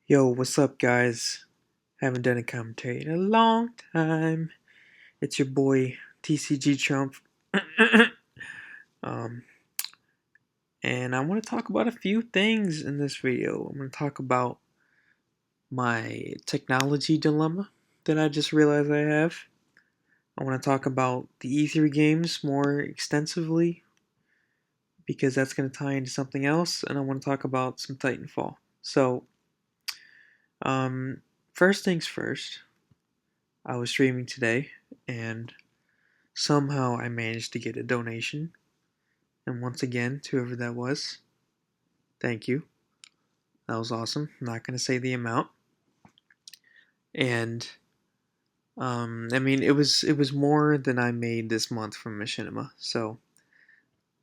Yo, what's up, guys? Haven't done a commentary in a long time. It's your boy TCG Trump, um, and I want to talk about a few things in this video. I'm going to talk about my technology dilemma that I just realized I have. I want to talk about the E3 games more extensively because that's going to tie into something else, and I want to talk about some Titanfall. So, um, first things first. I was streaming today, and somehow I managed to get a donation, and once again, to whoever that was, thank you. That was awesome. I'm not going to say the amount. And I mean, it was more than I made this month from Machinima, so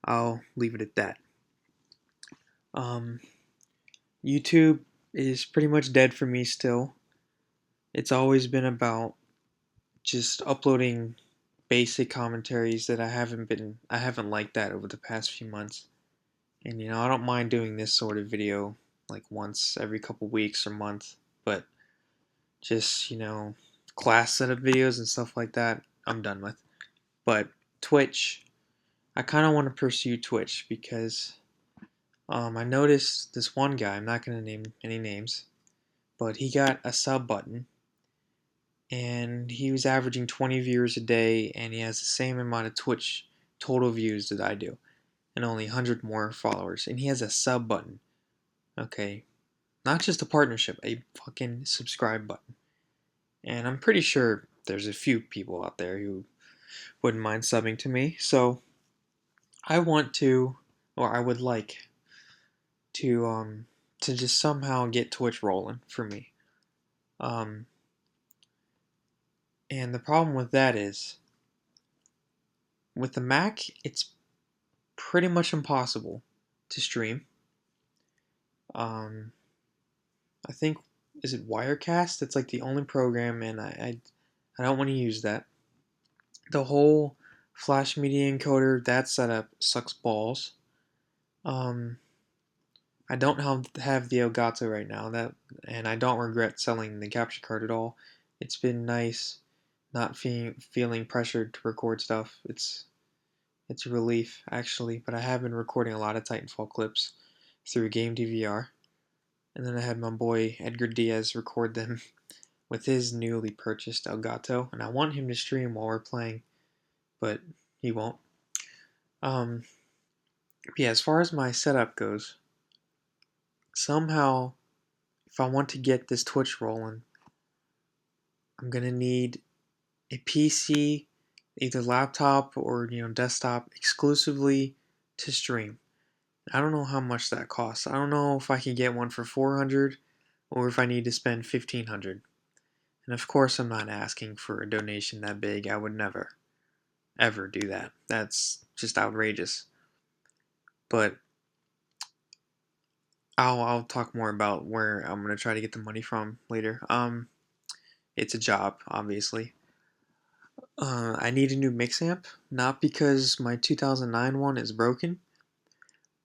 I'll leave it at that. Um, YouTube is pretty much dead for me still. It's always been about just uploading basic commentaries that I haven't liked that over the past few months. And I don't mind doing this sort of video like once every couple weeks or month, but just, class setup videos and stuff like that, I'm done with. But Twitch, I kind of want to pursue Twitch because I noticed this one guy, I'm not going to name any names, but he got a sub button and he was averaging 20 viewers a day and he has the same amount of Twitch total views that I do and only 100 more followers. And he has a sub button. Okay, not just a partnership, a fucking subscribe button. And I'm pretty sure there's a few people out there who wouldn't mind subbing to me. So I want to, or I would like to just somehow get Twitch rolling for me. Um, and the problem with that is, with the Mac, it's pretty much impossible to stream. Um, I think is it Wirecast? It's like the only program, and I don't want to use that. The whole Flash Media Encoder, that setup sucks balls. Um, I don't have the Elgato right now, and I don't regret selling the capture card at all. It's been nice not feeling pressured to record stuff. It's a relief actually, but I have been recording a lot of Titanfall clips through Game DVR, and then I had my boy Edgar Diaz record them with his newly purchased Elgato, and I want him to stream while we're playing, but he won't. Um, yeah, as far as my setup goes, somehow, if I want to get this Twitch rolling, I'm gonna need a PC, either laptop or desktop, exclusively to stream. I don't know how much that costs. I don't know if I can get one for 400 or if I need to spend 1500. And of course, I'm not asking for a donation that big. I would never, ever do that. That's just outrageous. But I'll talk more about where I'm gonna try to get the money from later. It's a job, obviously. I need a new mix amp, not because my 2009 one is broken,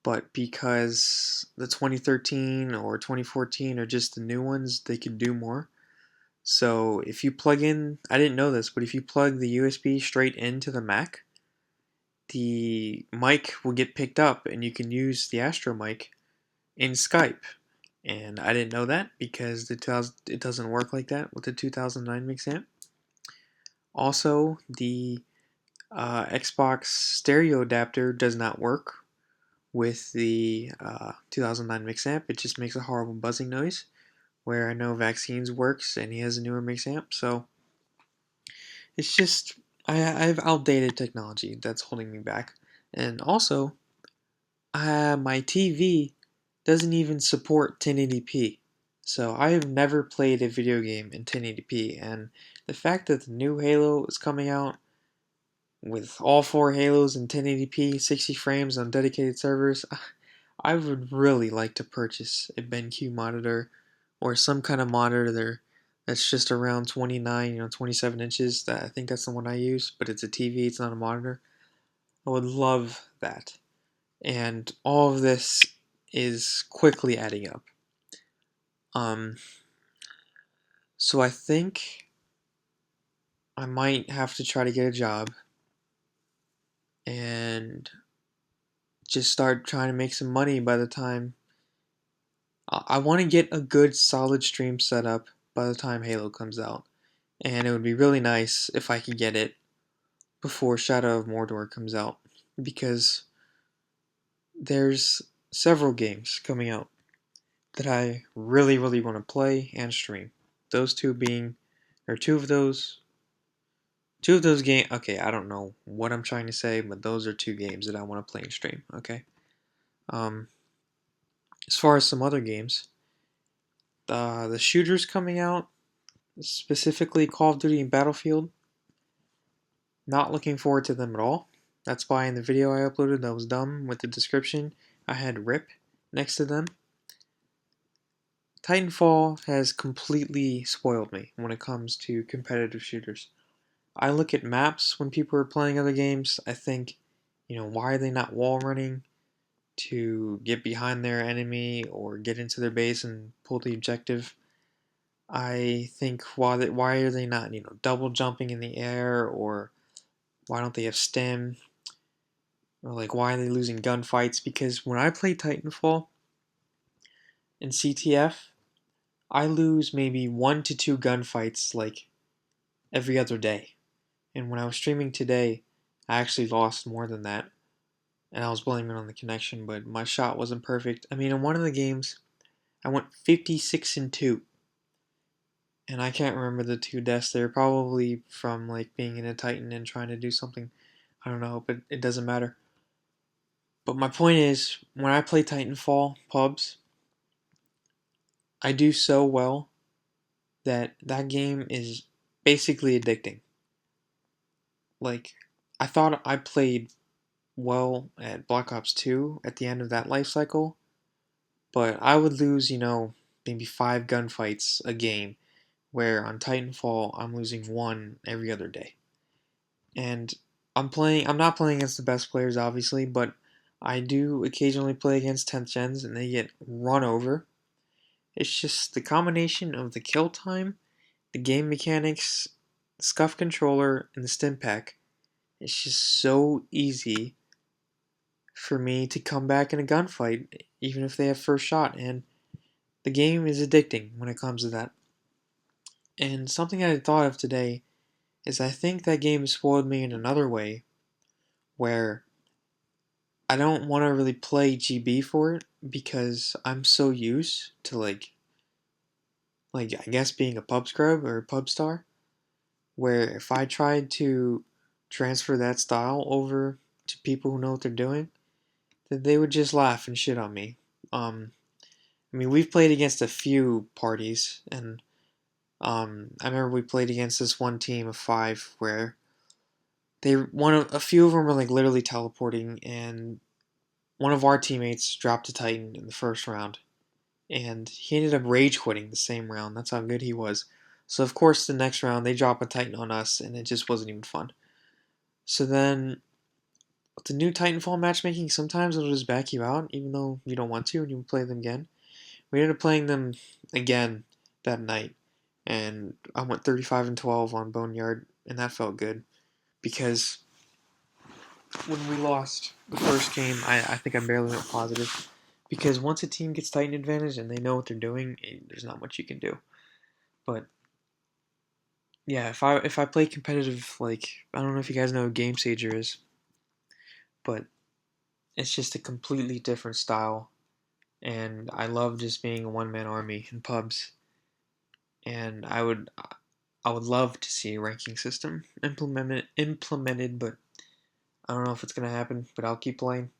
but because the 2013 or 2014 are just the new ones, they could do more. So if you plug in, I didn't know this, but if you plug the USB straight into the Mac, the mic will get picked up and you can use the Astro mic in Skype. And I didn't know that because it doesn't work like that with the 2009 mix amp. Also, the Xbox stereo adapter does not work with the 2009 mix amp. It just makes a horrible buzzing noise. Where I know Vaccines works and he has a newer mix amp, so it's just I have outdated technology that's holding me back. And also, my TV doesn't even support 1080p. So I have never played a video game in 1080p, and the fact that the new Halo is coming out with all four Halos in 1080p, 60 frames on dedicated servers, I would really like to purchase a BenQ monitor or some kind of monitor there that's just around 29, 27 inches. I think that's the one I use, but it's a TV, it's not a monitor. I would love that. And all of this is quickly adding up. Um, so I think I might have to try to get a job and just start trying to make some money by the time I want to get a good solid stream set up by the time Halo comes out. And it would be really nice if I could get it before Shadow of Mordor comes out, because there's several games coming out that I really, really want to play and stream. Those two being, or two of those games. Okay, I don't know what I'm trying to say, but those are two games that I want to play and stream. Okay. Um, as far as some other games, the shooters coming out, specifically Call of Duty and Battlefield, not looking forward to them at all. That's why in the video I uploaded that was dumb with the description, I had RIP next to them. Titanfall has completely spoiled me when it comes to competitive shooters. I look at maps when people are playing other games, I think, why are they not wall running to get behind their enemy or get into their base and pull the objective? I think why are they not, double jumping in the air, or why don't they have stim? Or like, why are they losing gunfights? Because when I play Titanfall in CTF, I lose maybe 1 to 2 gunfights like every other day. And when I was streaming today, I actually lost more than that. And I was blaming it on the connection, but my shot wasn't perfect. I mean, in one of the games, I went 56-2. And I can't remember the 2 deaths. They're probably from like being in a Titan and trying to do something. I don't know, but it doesn't matter. But my point is, when I play Titanfall pubs, I do so well that that game is basically addicting. Like, I thought I played well at Black Ops 2 at the end of that life cycle, but I would lose, maybe 5 gunfights a game, where on Titanfall I'm losing 1 every other day. And I'm not playing against the best players, obviously, but I do occasionally play against 10th gens and they get run over. It's just the combination of the kill time, the game mechanics, the scuff controller, and the stim pack. It's just so easy for me to come back in a gunfight, even if they have first shot, and the game is addicting when it comes to that. And something I thought of today is I think that game spoiled me in another way, where I don't want to really play GB for it because I'm so used to like I guess being a pub scrub or a pub star, where if I tried to transfer that style over to people who know what they're doing, that they would just laugh and shit on me. I mean, we've played against a few parties, and I remember we played against this one team of 5 where a few of them were like literally teleporting, and one of our teammates dropped a Titan in the first round, and he ended up rage quitting the same round. That's how good he was. So of course the next round they drop a Titan on us, and it just wasn't even fun. So then with the new Titanfall matchmaking, sometimes it'll just back you out, even though you don't want to, and you play them again. We ended up playing them again that night, and I went 35-12 on Boneyard, and that felt good because when we lost the first game, I think I barely went positive, because once a team gets Titan advantage and they know what they're doing, there's not much you can do. But yeah, if I play competitive, like, I don't know if you guys know who Game Sager is, but it's just a completely different style, and I love just being a one-man army in pubs. And I would love to see a ranking system implemented, but I don't know if it's gonna happen. But I'll keep playing.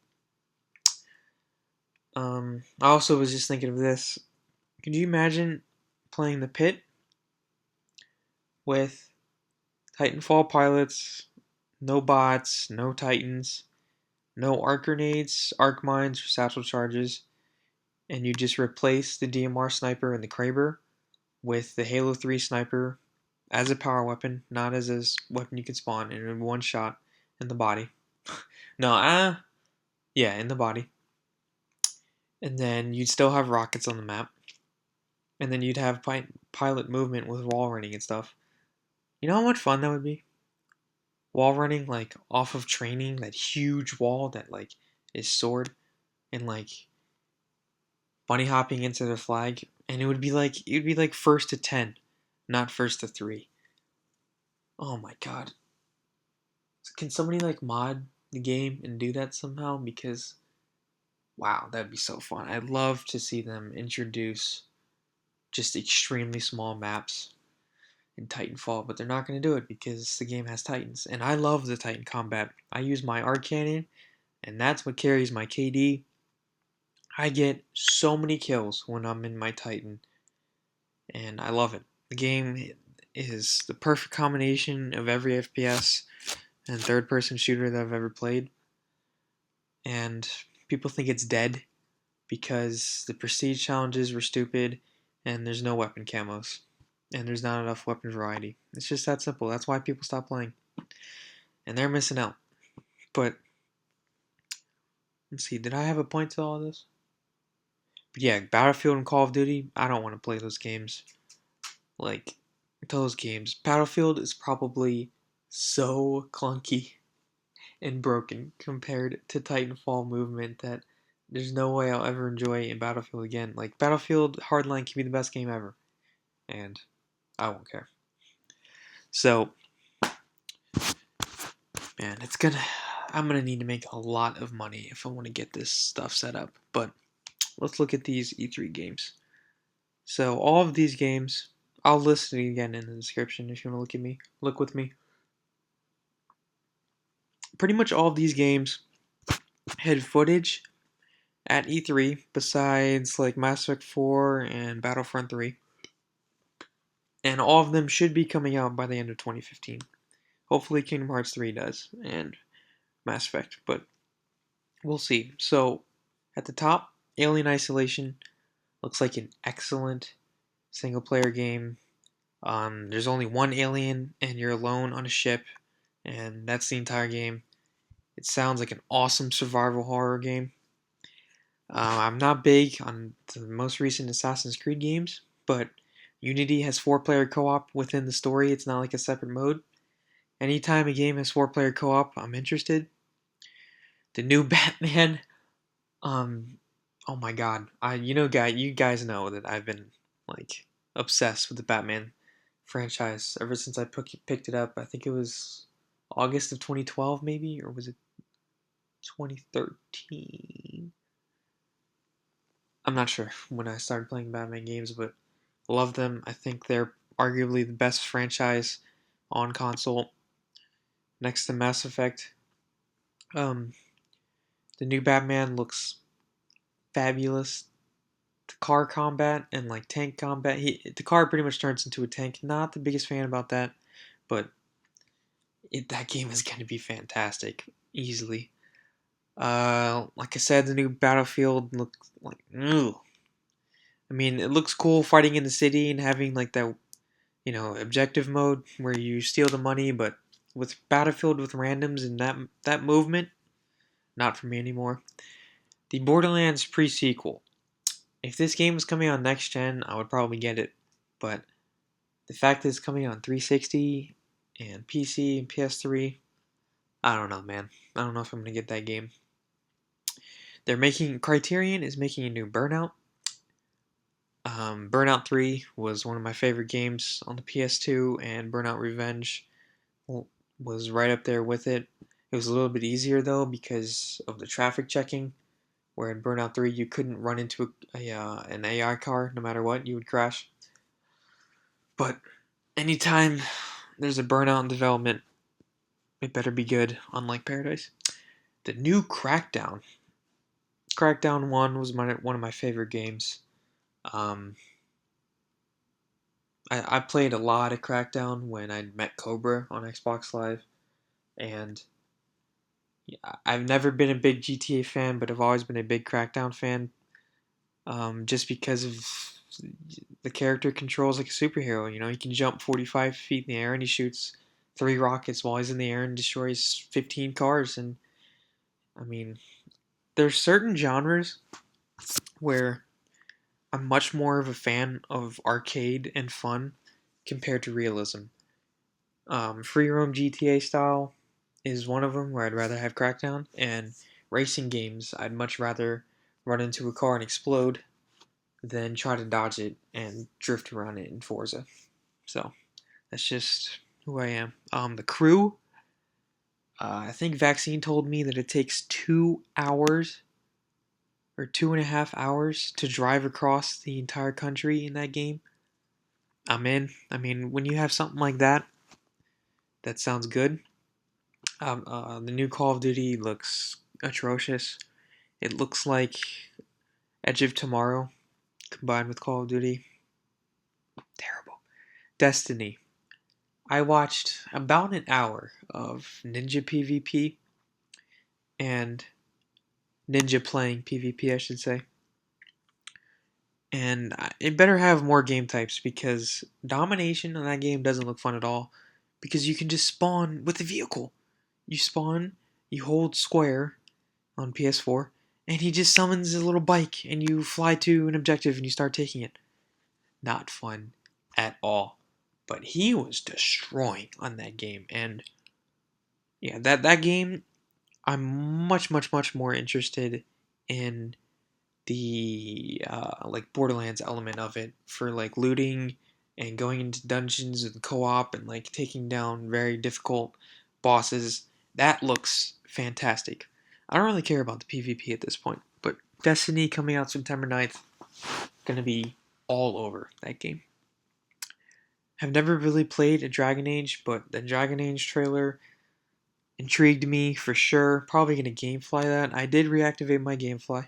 I also was just thinking of this. Could you imagine playing the pit with Titanfall pilots, no bots, no Titans, no arc grenades, arc mines, or satchel charges, and you just replace the DMR sniper and the Kraber with the Halo 3 sniper as a power weapon, not as a weapon you can spawn, and in one shot in the body. No, yeah, in the body. And then you'd still have rockets on the map. and then you'd have pilot movement with wall running and stuff. You know how much fun that would be? Wall running like off of training, that huge wall that like is soared, and like bunny hopping into the flag, and it would be like first to 10, not first to 3. Oh my god. Can somebody like mod the game and do that somehow? Because wow, that'd be so fun. I'd love to see them introduce just extremely small maps in Titanfall, but they're not going to do it because the game has Titans. And I love the Titan combat. I use my arc cannon, and that's what carries my KD. I get so many kills when I'm in my Titan, and I love it. The game is the perfect combination of every FPS and third person shooter that I've ever played. And people think it's dead because the prestige challenges were stupid and there's no weapon camos and there's not enough weapon variety. It's just that simple. That's why people stop playing. And they're missing out. But let's see, did I have a point to all this? But yeah, Battlefield and Call of Duty, I don't want to play those games. Like, those games. Battlefield is probably so clunky and broken compared to Titanfall movement that there's no way I'll ever enjoy in Battlefield again. Like, Battlefield Hardline can be the best game ever, and I won't care. So, man, I'm gonna need to make a lot of money if I want to get this stuff set up. But let's look at these E3 games. So, all of these games, I'll list it again in the description if you want to look with me. Pretty much all of these games had footage at E3 besides like Mass Effect 4 and Battlefront 3. And all of them should be coming out by the end of 2015. Hopefully Kingdom Hearts 3 does, and Mass Effect, but we'll see. So, at the top, Alien Isolation looks like an excellent single-player game. There's only one alien, and you're alone on a ship, and that's the entire game. It sounds like an awesome survival horror game. I'm not big on the most recent Assassin's Creed games, but Unity has 4-player co-op within the story. It's not like a separate mode. Anytime a game has 4-player co-op, I'm interested. The new Batman, oh my god, you guys know that I've been like obsessed with the Batman franchise ever since I picked it up. I think it was August of 2012, maybe, or was it 2013? I'm not sure when I started playing Batman games, but love them. I think they're arguably the best franchise on console, next to Mass Effect. Um, the new Batman looks fabulous. The car combat and like tank combat, the car pretty much turns into a tank. Not the biggest fan about that, but that game is going to be fantastic, easily. Like I said, the new Battlefield looks like, ugh. I mean, it looks cool fighting in the city and having like that, objective mode where you steal the money, but with Battlefield with randoms and that movement, not for me anymore. The Borderlands pre-sequel. If this game was coming on next gen, I would probably get it, but the fact that it's coming on 360 and PC and PS3, I don't know, man. I don't know if I'm gonna get that game. Criterion is making a new Burnout. Burnout 3 was one of my favorite games on the PS2, and Burnout Revenge was right up there with it. It was a little bit easier though because of the traffic checking, where in Burnout 3 you couldn't run into an AI car no matter what, you would crash. But anytime there's a Burnout in development, it better be good, unlike Paradise. The new Crackdown. Crackdown 1 was one of my favorite games. Um, I played a lot of Crackdown when I met Cobra on Xbox Live, and I've never been a big GTA fan, but I've always been a big Crackdown fan, just because of the character controls like a superhero. He can jump 45 feet in the air and he shoots 3 rockets while he's in the air and destroys 15 cars. And I mean, there's certain genres where I'm much more of a fan of arcade and fun compared to realism. Free roam GTA style is one of them where I'd rather have Crackdown, and racing games I'd much rather run into a car and explode than try to dodge it and drift around it in Forza. So that's just who I am. The crew, I think Vaccine told me that it takes 2 hours or 2.5 hours to drive across the entire country in that game. I'm in. I mean, when you have something like that, that sounds good. The new Call of Duty looks atrocious. It looks like Edge of Tomorrow combined with Call of Duty. Terrible. Destiny. I watched about an hour of Ninja PvP and Ninja playing PvP, I should say. And it better have more game types because domination in that game doesn't look fun at all. Because you can just spawn with a vehicle. You spawn, you hold square on PS4, and he just summons a little bike and you fly to an objective and you start taking it. Not fun at all. But he was destroying on that game. And yeah, that game, I'm much more interested in the like Borderlands element of it for like looting and going into dungeons and co-op and like taking down very difficult bosses. That looks fantastic. I don't really care about the PvP at this point, but Destiny coming out September 9th, gonna be all over that game. I've never really played a Dragon Age, but the Dragon Age trailer intrigued me for sure. Probably gonna gamefly that. I did reactivate my gamefly.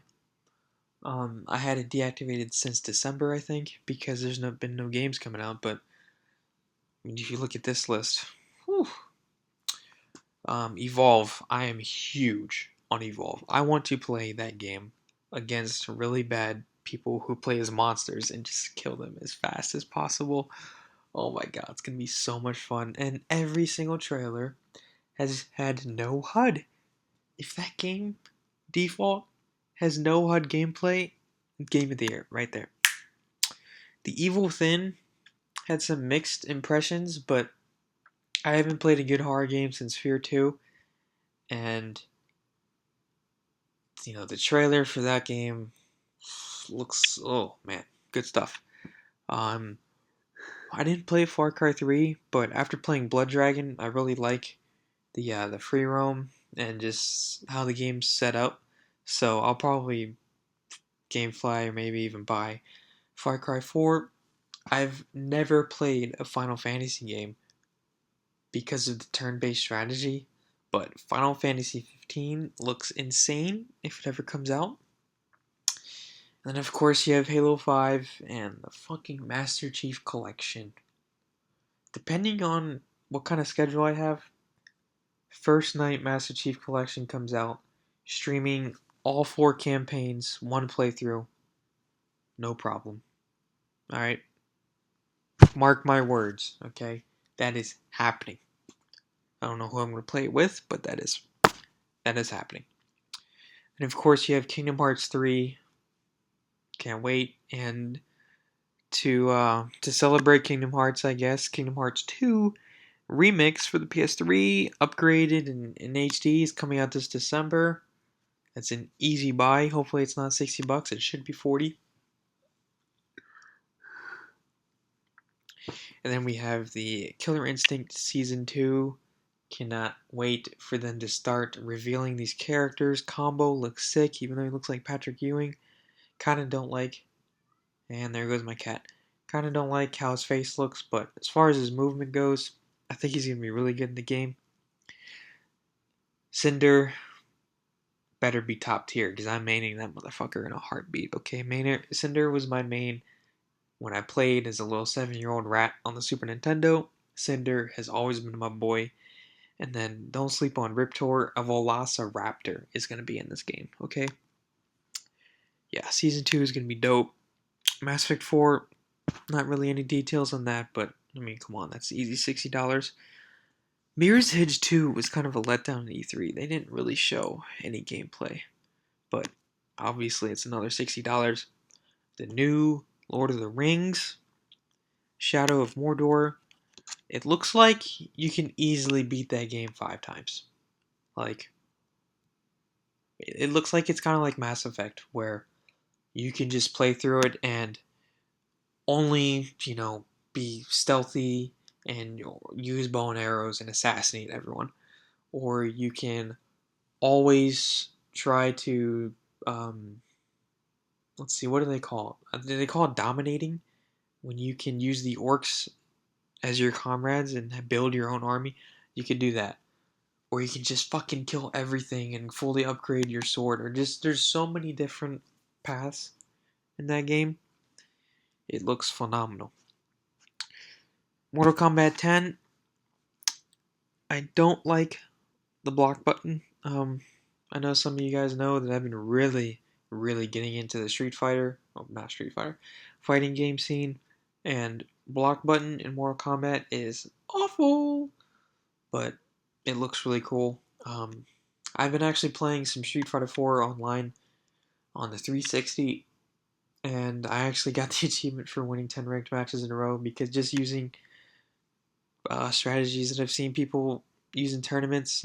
I had it deactivated since December, I think, because there's been no games coming out. But I mean, if you look at this list, whew, Evolve. I am huge on Evolve. I want to play that game against really bad people who play as monsters and just kill them as fast as possible. Oh my god, it's gonna be so much fun. And every single trailer has had no HUD. If that game default has no HUD gameplay, game of the year right there. The Evil Thin had some mixed impressions, but I haven't played a good horror game since Fear 2, and the trailer for that game looks, oh man, good stuff. Um I didn't play Far Cry 3, but after playing Blood Dragon, I really like the free roam and just how the game's set up. So I'll probably GameFly or maybe even buy Far Cry 4. I've never played a Final Fantasy game because of the turn-based strategy, but Final Fantasy 15 looks insane if it ever comes out. And then of course you have Halo 5 and the fucking Master Chief Collection. Depending on what kind of schedule I have, first night Master Chief Collection comes out, streaming all 4 campaigns, 1 playthrough, no problem. Alright? Mark my words, okay? That is happening. I don't know who I'm going to play it with, but that is happening. And of course, you have Kingdom Hearts 3. Can't wait. And to celebrate Kingdom Hearts, I guess, Kingdom Hearts 2 Remix for the PS3, upgraded in HD, is coming out this December. That's an easy buy. Hopefully it's not $60. It should be 40. And then we have the Killer Instinct Season 2. Cannot wait for them to start revealing these characters. Combo looks sick, even though he looks like Patrick Ewing. Kinda don't like, and there goes my cat. Kinda don't like how his face looks, but as far as his movement goes, I think he's gonna be really good in the game. Cinder better be top tier, because I'm maining that motherfucker in a heartbeat. Okay, Cinder was my main when I played as a little 7-year-old rat on the Super Nintendo. Cinder has always been my boy. And then don't sleep on Riptor. A Velociraptor is going to be in this game, okay? Yeah, Season 2 is going to be dope. Mass Effect 4, not really any details on that, but, I mean, come on, that's easy $60. Mirror's Edge 2 was kind of a letdown in E3. They didn't really show any gameplay, but obviously it's another $60. the new Lord of the Rings, Shadow of Mordor. It looks like you can easily beat that game 5 times. Like, it looks like it's kind of like Mass Effect, where you can just play through it and only, be stealthy and use bow and arrows and assassinate everyone. Or you can always try to, um, let's see, what do they call it? Do they call it dominating? When you can use the orcs as your comrades and build your own army, you can do that. Or you can just fucking kill everything and fully upgrade your sword. Or just, there's so many different paths in that game. It looks phenomenal. Mortal Kombat 10, I don't like the block button. I know some of you guys know that I've been really, really getting into the Street Fighter, well, not Street Fighter, fighting game scene, and block button in Mortal Kombat is awful, but it looks really cool. I've been actually playing some Street Fighter 4 online on the 360, and I actually got the achievement for winning 10 ranked matches in a row because just using strategies that I've seen people use in tournaments.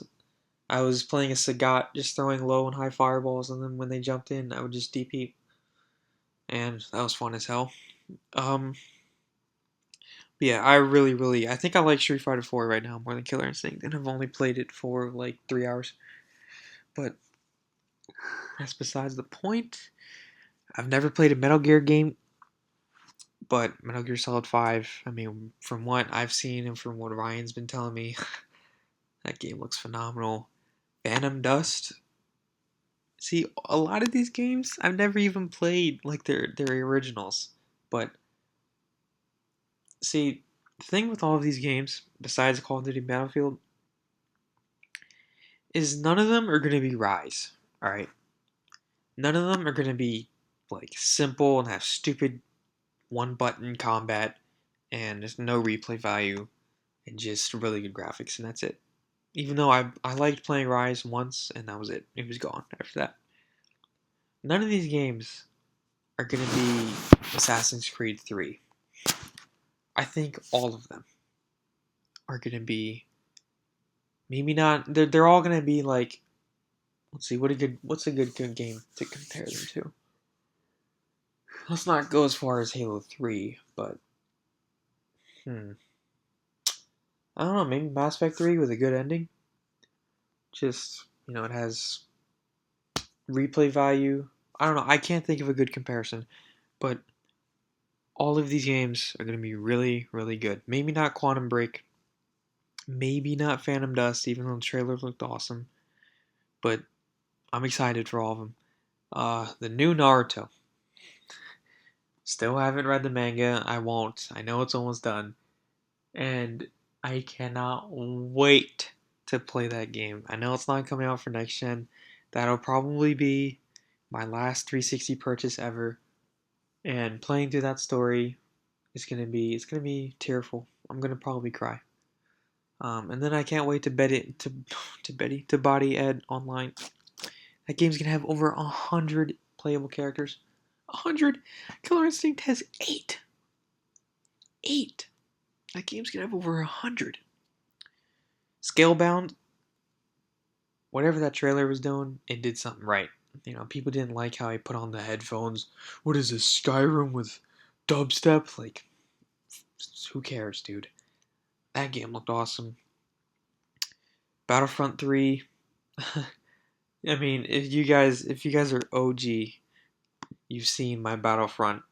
I was playing a Sagat, just throwing low and high fireballs, and then when they jumped in, I would just DP, and that was fun as hell. Um, but yeah, I think I like Street Fighter 4 right now more than Killer Instinct, and I've only played it for like 3 hours. But that's besides the point. I've never played a Metal Gear game, but Metal Gear Solid 5, I mean, from what I've seen and from what Ryan's been telling me, that game looks phenomenal. Phantom Dust. See, a lot of these games I've never even played like their originals. But see, the thing with all of these games, besides Call of Duty Battlefield, is none of them are gonna be Rise. Alright? None of them are gonna be like simple and have stupid one button combat and there's no replay value and just really good graphics and that's it. Even though I liked playing Rise once and that was it. It was gone after that. None of these games are going to be Assassin's Creed 3. I think all of them are going to be maybe not they're all going to be like let's see what's a good game to compare them to. Let's not go as far as Halo 3, but I don't know, maybe Mass Effect 3 with a good ending. Just, it has replay value. I don't know, I can't think of a good comparison, but all of these games are going to be really, really good. Maybe not Quantum Break, maybe not Phantom Dust, even though the trailer looked awesome, but I'm excited for all of them. The new Naruto. Still haven't read the manga. I won't. I know it's almost done. And I cannot wait to play that game. I know it's not coming out for next gen. That'll probably be my last 360 purchase ever. And playing through that story is gonna be tearful. I'm gonna probably cry. And then I can't wait to body Ed online. That game's gonna have over 100 playable characters. 100. Killer Instinct has 8. 8. That game's gonna have over 100. Scalebound, whatever that trailer was doing, it did something right. People didn't like how I put on the headphones. What is this, Skyrim with dubstep? Like, who cares, dude? That game looked awesome. Battlefront 3. I mean, if you guys are OG, you've seen my Battlefront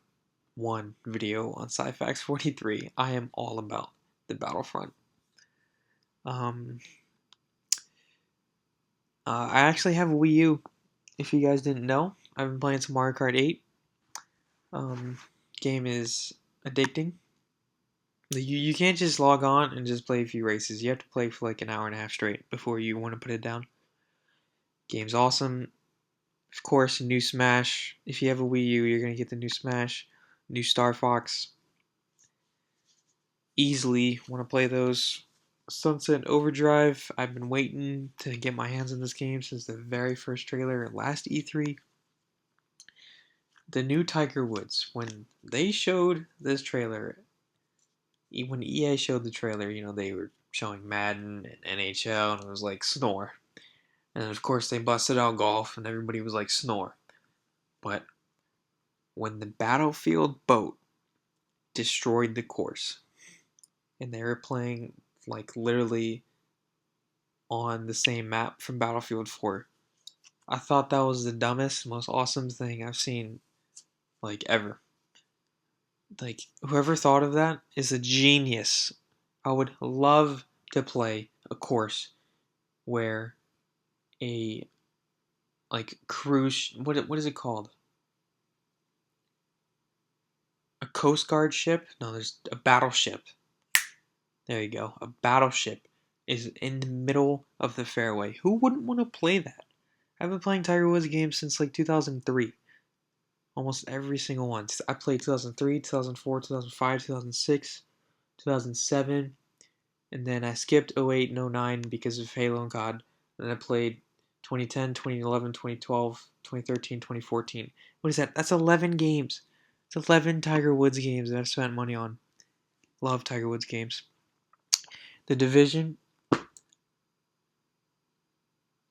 1 video on Sci-Fax 43. I am all about the Battlefront. I actually have a Wii U. If you guys didn't know, I've been playing some Mario Kart 8. Game is addicting. You can't just log on and just play a few races. You have to play for like an hour and a half straight before you want to put it down. Game's awesome. Of course, new Smash. If you have a Wii U, you're going to get the new Smash. New Star Fox. Easily want to play those. Sunset Overdrive. I've been waiting to get my hands on this game since the very first trailer last E3. the new Tiger Woods, when they showed this trailer, when EA showed the trailer, they were showing Madden and NHL, and it was like snore. And of course, they busted out golf, and everybody was like snore. But when the Battlefield boat destroyed the course, and they were playing like literally on the same map from Battlefield 4, I thought that was the dumbest, most awesome thing I've seen like ever. Like, whoever thought of that is a genius. I would love to play a course where a like cruise, what is it called? A Coast Guard ship? No, there's a battleship. There you go. A battleship is in the middle of the fairway. Who wouldn't want to play that? I've been playing Tiger Woods games since like 2003. Almost every single one. I played 2003, 2004, 2005, 2006, 2007, and then I skipped 08 and 09 because of Halo and COD. And then I played 2010, 2011, 2012, 2013, 2014. What is that? That's 11 games. It's 11 Tiger Woods games that I've spent money on. Love Tiger Woods games. The Division.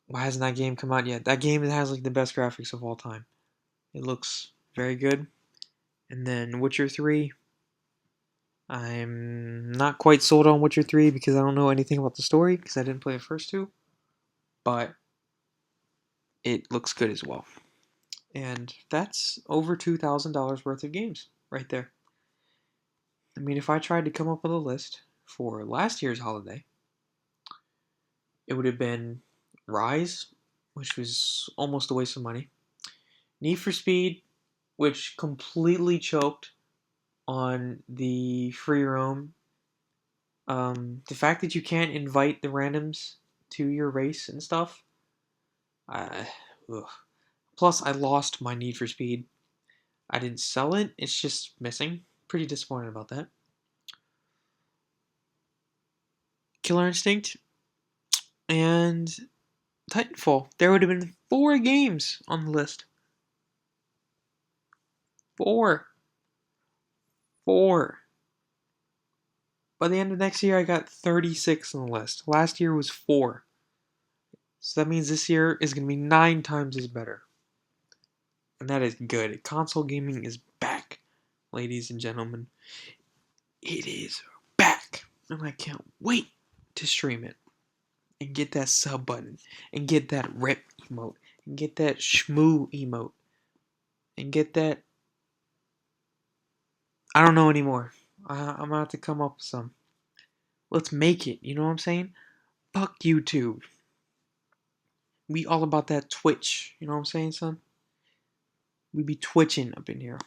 Why hasn't that game come out yet? That game has like the best graphics of all time. It looks very good. And then Witcher 3. I'm not quite sold on Witcher 3 because I don't know anything about the story because I didn't play the first two. But it looks good as well. And that's over $2,000 worth of games right there. I mean, if I tried to come up with a list for last year's holiday, it would have been Rise, which was almost a waste of money. Need for Speed, which completely choked on the free roam. The fact that you can't invite the randoms to your race and stuff. Plus, I lost my Need for Speed. I didn't sell it. It's just missing. Pretty disappointed about that. Killer Instinct and Titanfall. There would have been 4 games on the list. 4. 4. By the end of next year, I got 36 on the list. Last year was 4. So that means this year is going to be 9 times as better. And that is good. Console gaming is back, ladies and gentlemen. It is back. And I can't wait to stream it. And get that sub button. And get that rip emote. And get that shmoo emote. And get that... I don't know anymore. I'm going to have to come up with some. Let's make it. You know what I'm saying? Fuck YouTube. We all about that Twitch. You know what I'm saying, son? We be twitching up in here.